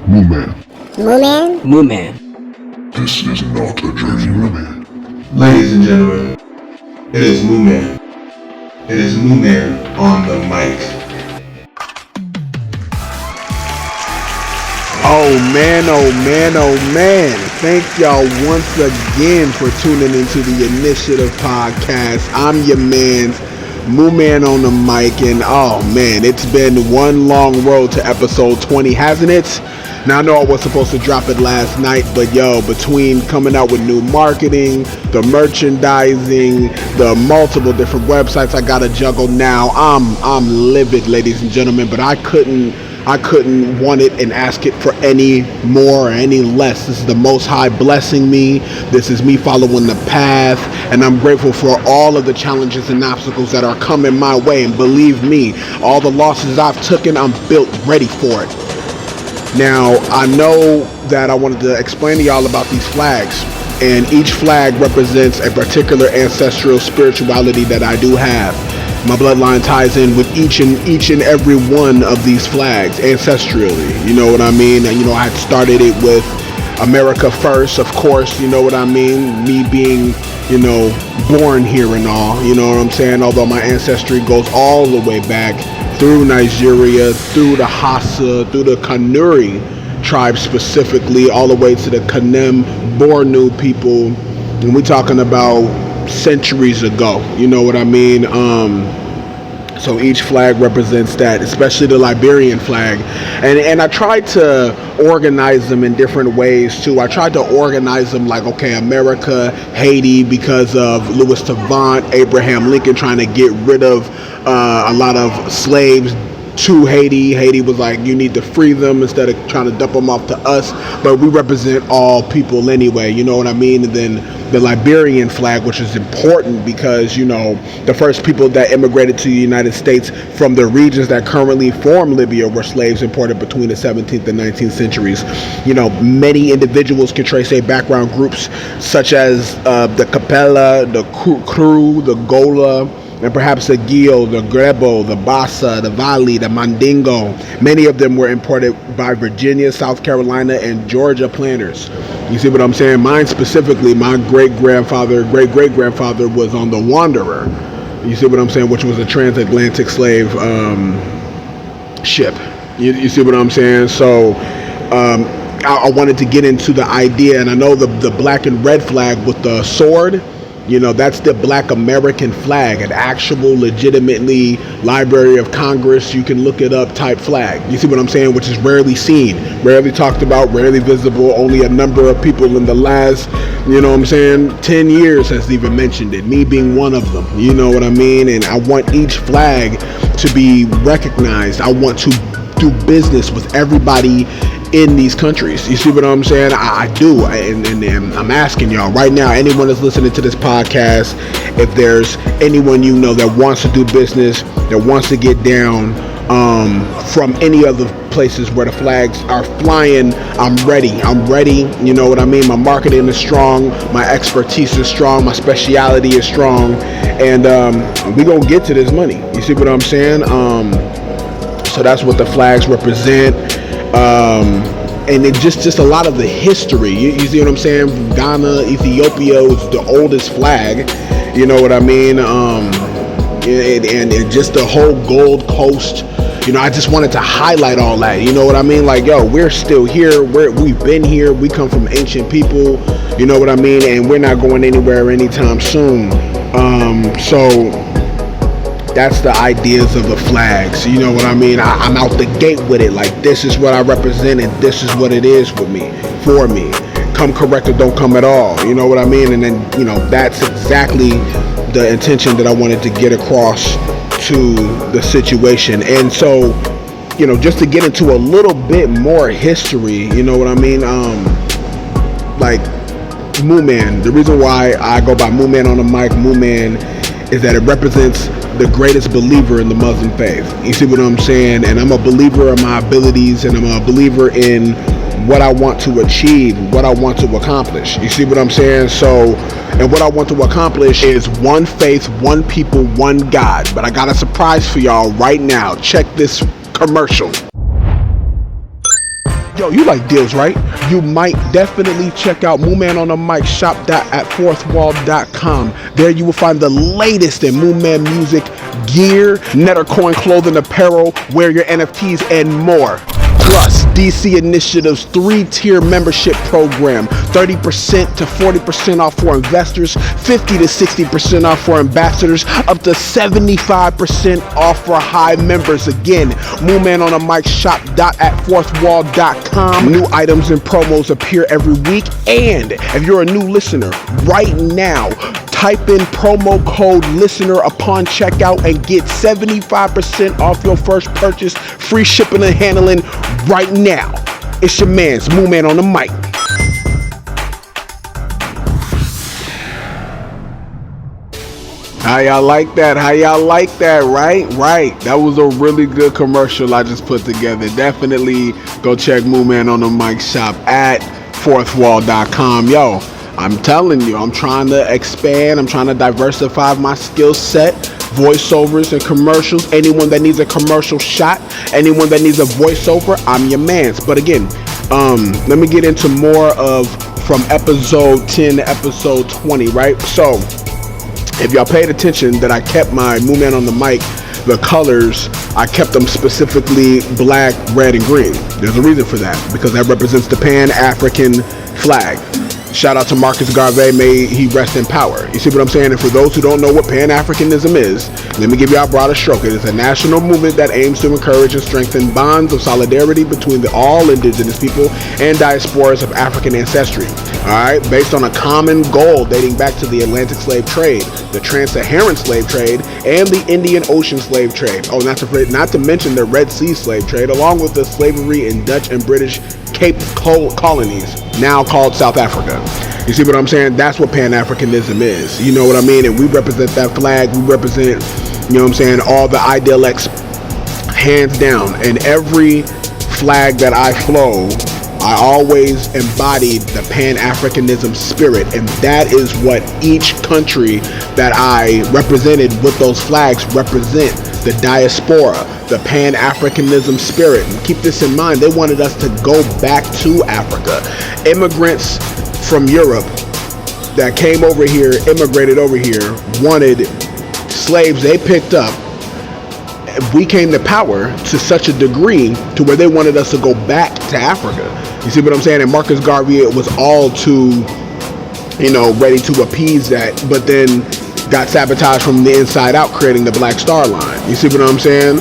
Mooman. Mooman? Mooman. This is not a Jersey Mooman. Ladies and gentlemen, it is Mooman. It is Mooman on the mic. Oh man, oh man, oh man. Thank y'all once again for tuning into the Initiative Podcast. I'm your man's Mooman on the mic, and oh man, it's been one long road to episode 20, hasn't it? Now I know I was supposed to drop it last night, but yo, between coming out with new marketing, the merchandising, the multiple different websites I gotta juggle now, I'm livid, ladies and gentlemen, but I couldn't want it and ask it for any more or any less. This is the Most High blessing me. This is me following the path, and I'm grateful for all of the challenges and obstacles that are coming my way. And believe me, all the losses I've taken, I'm built ready for it. Now, I know that I wanted to explain to y'all about these flags, and each flag represents a particular ancestral spirituality that I do have. My bloodline ties in with each and every one of these flags ancestrally. You know what I mean? And I had started it with America first, of course. You know what I mean? Me being, born here and all. You know what I'm saying? Although my ancestry goes all the way back through Nigeria, through the Hausa, through the Kanuri tribe specifically, all the way to the Kanem Bornu people. And we're talking about centuries ago. You know what I mean? So each flag represents that, especially the Liberian flag. And I tried to organize them in different ways too. I tried to organize them like, okay, America, Haiti, because of Louis Savant, Abraham Lincoln trying to get rid of a lot of slaves to Haiti. Haiti was like, you need to free them instead of trying to dump them off to us. But we represent all people anyway, you know what I mean? And then the Liberian flag, which is important because, the first people that immigrated to the United States from the regions that currently form Libya were slaves imported between the 17th and 19th centuries. Many individuals can trace their background groups such as the Capella, the Kru, the Gola, and perhaps the Gio, the Grebo, the Bassa, the Valley, the Mandingo. Many of them were imported by Virginia, South Carolina, and Georgia planters. You see what I'm saying? Mine specifically, my great-great-grandfather was on the Wanderer. You see what I'm saying? Which was a transatlantic slave ship. You see what I'm saying? So I wanted to get into the idea, and I know the black and red flag with the sword, that's the Black American flag, an actual legitimately Library of Congress, you can look it up type flag. You see what I'm saying? Which is rarely seen, rarely talked about, rarely visible. Only a number of people in the last, 10 years has even mentioned it, me being one of them. You know what I mean? And I want each flag to be recognized. I want to do business with everybody in these countries. You see what I'm saying? I do, and I'm asking y'all right now, anyone that's listening to this podcast, if there's anyone that wants to do business, that wants to get down from any other places where the flags are flying, I'm ready. You know what I mean? My marketing is strong, my expertise is strong, my speciality is strong, and we gonna get to this money. You see what I'm saying? So that's what the flags represent. And it just a lot of the history. You see what I'm saying? Ghana, Ethiopia is the oldest flag. You know what I mean? And just the whole Gold Coast. I just wanted to highlight all that. You know what I mean? Like, yo, we're still here. We've been here. We come from ancient people. You know what I mean? And we're not going anywhere anytime soon. So that's the ideas of the flags. You know what I mean? I'm out the gate with it. Like, this is what I represent, and this is what it is with me, for me. Come correct or don't come at all. You know what I mean? And then, that's exactly the intention that I wanted to get across to the situation. And so, just to get into a little bit more history, you know what I mean? Like, Mooman, the reason why I go by Mooman on the mic, Mooman, is that it represents the greatest believer in the Muslim faith. You see what I'm saying? And I'm a believer in my abilities, and I'm a believer in what I want to achieve, what I want to accomplish. You see what I'm saying? So, and what I want to accomplish is one faith, one people, one God. But I got a surprise for y'all right now. Check this commercial. Yo, you like deals, right? You might definitely check out Mooman on the Mic shop at fourthwall.com. There you will find the latest in Mooman music, gear, Nettercoin clothing, apparel, wear your NFTs, and more. Plus, DC Initiative's 3-tier membership program, 30% to 40% off for investors, 50 to 60% off for ambassadors, up to 75% off for high members. Again, Mooman on the Mic shop at fourthwall.com. New items and promos appear every week. And if you're a new listener, right now, type in promo code LISTENER upon checkout and get 75% off your first purchase, free shipping and handling right now. It's your man's Mooman on the Mic. How y'all like that? How y'all like that? Right. That was a really good commercial I just put together. Definitely go check Mooman on the Mic shop at fourthwall.com. Yo, I'm telling you, I'm trying to expand. I'm trying to diversify my skill set. Voiceovers and commercials. Anyone that needs a commercial shot, anyone that needs a voiceover, I'm your man's. But again, let me get into more of from episode 10 to episode 20, right? So, if y'all paid attention that I kept my Mooman on the Mic, the colors, I kept them specifically black, red, and green. There's a reason for that, because that represents the Pan-African flag. Shout out to Marcus Garvey, may he rest in power. You see what I'm saying? And for those who don't know what Pan-Africanism is, let me give you a broader stroke. It is a national movement that aims to encourage and strengthen bonds of solidarity between all indigenous people and diasporas of African ancestry. Alright, based on a common goal dating back to the Atlantic slave trade, the Trans-Saharan slave trade, and the Indian Ocean slave trade. Oh, not to mention the Red Sea slave trade, along with the slavery in Dutch and British Cape colonies, now called South Africa. You see what I'm saying? That's what Pan-Africanism is. You know what I mean? And we represent that flag. We represent, you know what I'm saying, all the ideals, hands down. And every flag that I flow, I always embodied the Pan-Africanism spirit, and that is what each country that I represented with those flags represent. The diaspora, the Pan-Africanism spirit. And keep this in mind, they wanted us to go back to Africa. Immigrants from Europe that came over here, immigrated over here, wanted slaves they picked up. We came to power to such a degree to where they wanted us to go back to Africa. You see what I'm saying? And Marcus Garvey was all too, ready to appease that, but then got sabotaged from the inside out, creating the Black Star Line. You see what I'm saying?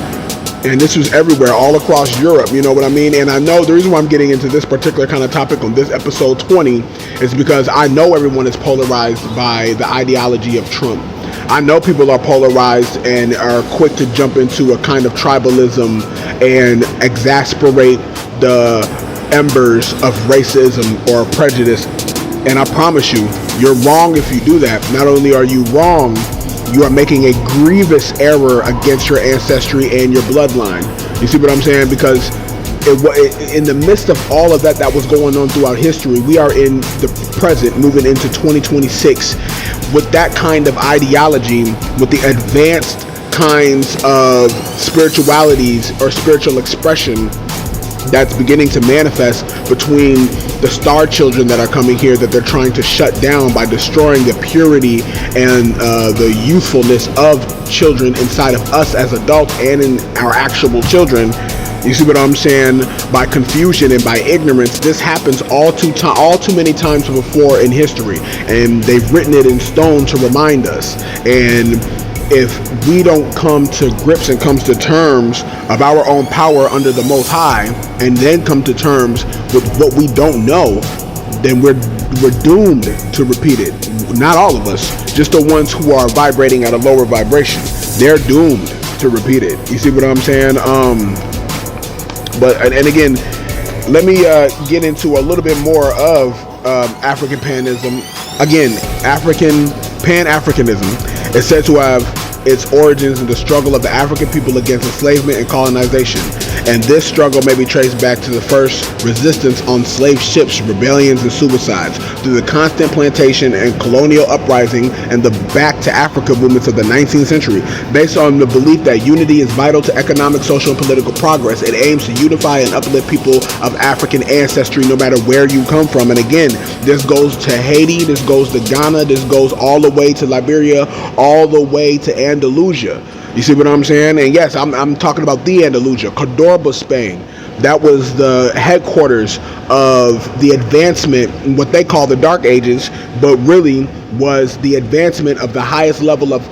And this was everywhere, all across Europe, you know what I mean? And I know the reason why I'm getting into this particular kind of topic on this episode 20 is because I know everyone is polarized by the ideology of Trump. I know people are polarized and are quick to jump into a kind of tribalism and exasperate the embers of racism or prejudice. And I promise you, you're wrong if you do that. Not only are you wrong, you are making a grievous error against your ancestry and your bloodline. You see what I'm saying? Because in the midst of all of that was going on throughout history, we are in the present, moving into 2026 with that kind of ideology, with the advanced kinds of spiritualities or spiritual expression that's beginning to manifest between the star children that are coming here that they're trying to shut down by destroying the purity and the youthfulness of children inside of us as adults and in our actual children. You see what I'm saying? By confusion and by ignorance, this happens all too many times before in history, and they've written it in stone to remind us. And if we don't come to grips and come to terms of our own power under the Most High, and then come to terms with what we don't know, then we're doomed to repeat it. Not all of us, just the ones who are vibrating at a lower vibration. They're doomed to repeat it. You see what I'm saying? But again, let me get into a little bit more of African panism. Again, Pan-Africanism is said to have its origins in the struggle of the African people against enslavement and colonization. and this struggle may be traced back to the first resistance on slave ships, rebellions, and suicides, through the constant plantation and colonial uprising and the back to Africa movements of the 19th century. Based on the belief that unity is vital to economic, social, and political progress, it aims to unify and uplift people of African ancestry no matter where you come from. And again, this goes to Haiti, this goes to Ghana, this goes all the way to Liberia, all the way to Andalusia. You see what I'm saying? And yes, I'm talking about the Andalusia, Cordoba, Spain. That was the headquarters of the advancement, what they call the Dark Ages, but really was the advancement of the highest level of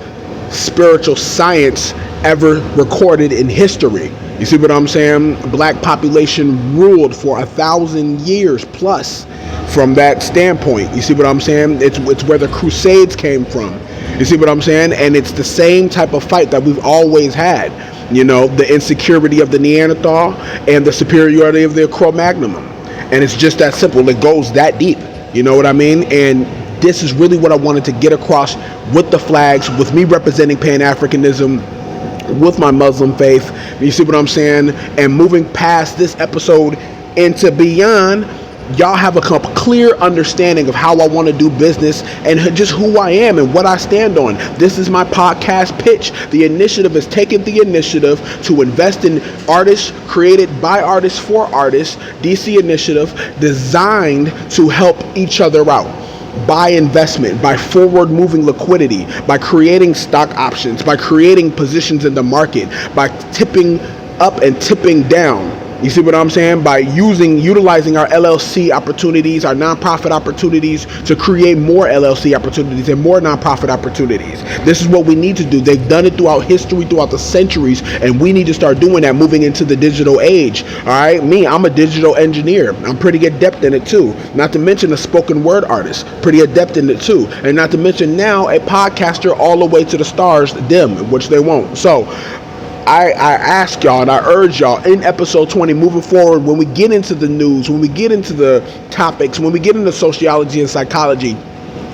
spiritual science ever recorded in history. You see what I'm saying? Black population ruled for 1,000 years plus from that standpoint. You see what I'm saying? It's where the Crusades came from. You see what I'm saying? And it's the same type of fight that we've always had. You know, the insecurity of the Neanderthal and the superiority of the Cro-Magnon. And it's just that simple. It goes that deep. You know what I mean? And this is really what I wanted to get across with the flags, with me representing Pan-Africanism, with my Muslim faith. You see what I'm saying? And moving past this episode into beyond, y'all have a clear understanding of how I want to do business and just who I am and what I stand on. This is my podcast pitch. The initiative is taking the initiative to invest in artists created by artists for artists. DC Initiative, designed to help each other out. By investment, by forward moving liquidity, by creating stock options, by creating positions in the market, by tipping up and tipping down. You see what I'm saying? By utilizing our LLC opportunities, our nonprofit opportunities to create more LLC opportunities and more nonprofit opportunities. This is what we need to do. They've done it throughout history, throughout the centuries, and we need to start doing that moving into the digital age. All right? I'm a digital engineer. I'm pretty adept in it too. Not to mention a spoken word artist, pretty adept in it too. And not to mention now a podcaster all the way to the stars, them, which they won't. So, I ask y'all and I urge y'all in episode 20 moving forward, when we get into the news, when we get into the topics, when we get into sociology and psychology,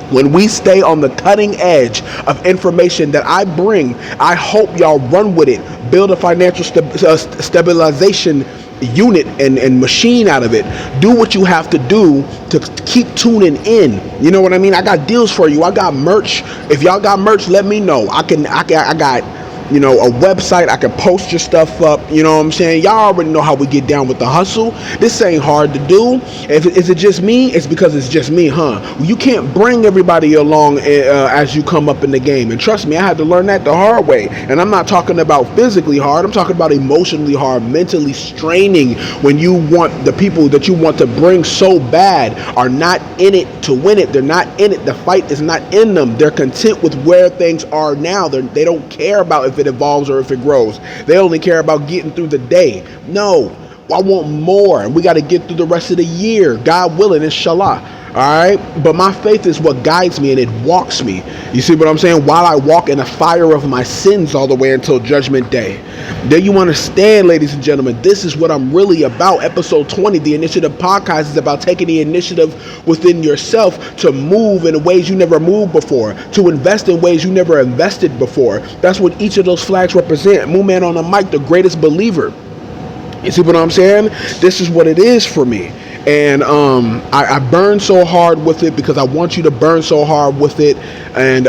when we stay on the cutting edge of information that I bring, I hope y'all run with it, build a financial stabilization unit and machine out of it. Do what you have to do to keep tuning in. You know what I mean? I got deals for you. I got merch. If y'all got merch, let me know. I got a website. I can post your stuff up. You know what I'm saying? Y'all already know how we get down with the hustle. This ain't hard to do. Is it just me? It's because it's just me, huh? You can't bring everybody along as you come up in the game. And trust me, I had to learn that the hard way. And I'm not talking about physically hard. I'm talking about emotionally hard, mentally straining, when you want the people that you want to bring so bad are not in it to win it. They're not in it. The fight is not in them. They're content with where things are now. They don't care about if it evolves or if it grows. They only care about getting through the day. No, I want more. We got to get through the rest of the year, God willing, inshallah. All right, but my faith is what guides me and it walks me. You see what I'm saying? While I walk in the fire of my sins all the way until judgment day. There you understand, ladies and gentlemen, this is what I'm really about. Episode 20, the Initiative Podcast, is about taking the initiative within yourself to move in ways you never moved before, to invest in ways you never invested before. That's what each of those flags represent. Moo Man on the mic, the greatest believer. You see what I'm saying? This is what it is for me. And I burn so hard with it because I want you to burn so hard with it. And,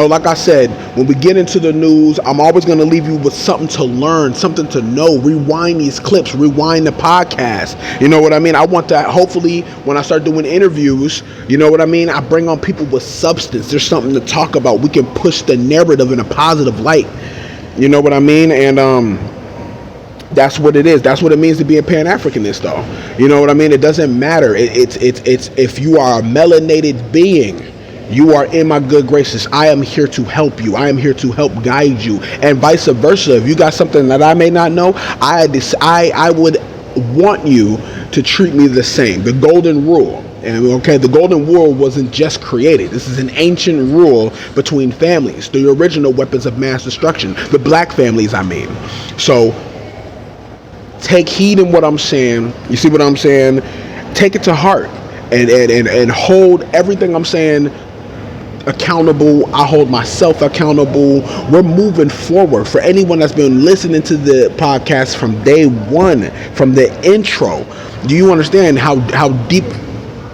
like I said, when we get into the news, I'm always going to leave you with something to learn, something to know. Rewind these clips, rewind the podcast. You know what I mean? I want to, hopefully, when I start doing interviews, you know what I mean? I bring on people with substance. There's something to talk about. We can push the narrative in a positive light. You know what I mean? And, that's what it is. That's what it means to be a Pan-Africanist, though. You know what I mean? It doesn't matter. It's if you are a melanated being, you are in my good graces. I am here to help you. I am here to help guide you, and vice versa. If you got something that I may not know, I would want you to treat me the same. The golden rule. And okay, the golden rule wasn't just created. This is an ancient rule between families, the original weapons of mass destruction, the black families, I mean. So take heed in what I'm saying. You see what I'm saying? Take it to heart and hold everything I'm saying accountable. I hold myself accountable. We're moving forward. For anyone that's been listening to the podcast from day one, from the intro, do you understand how deep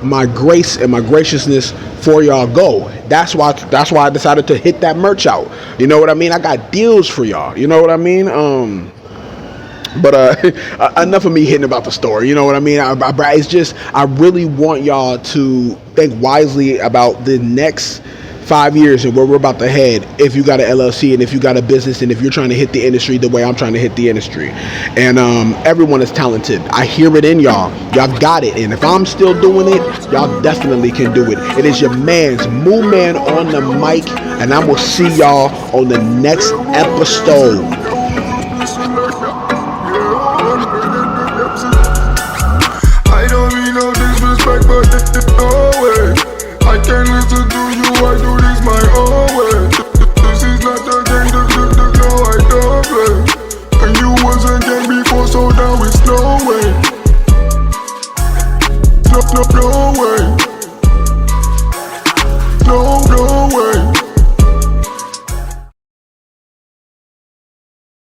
my grace and my graciousness for y'all go? That's why I decided to hit that merch out. You know what I mean? I got deals for y'all. You know what I mean? But enough of me hitting about the story. You know what I mean? It's just, I really want y'all to think wisely about the next 5 years and where we're about to head. If you got an LLC and if you got a business and if you're trying to hit the industry the way I'm trying to hit the industry. And everyone is talented. I hear it in y'all. Y'all got it. And if I'm still doing it, y'all definitely can do it. It is your man's Moo Man on the mic. And I will see y'all on the next episode.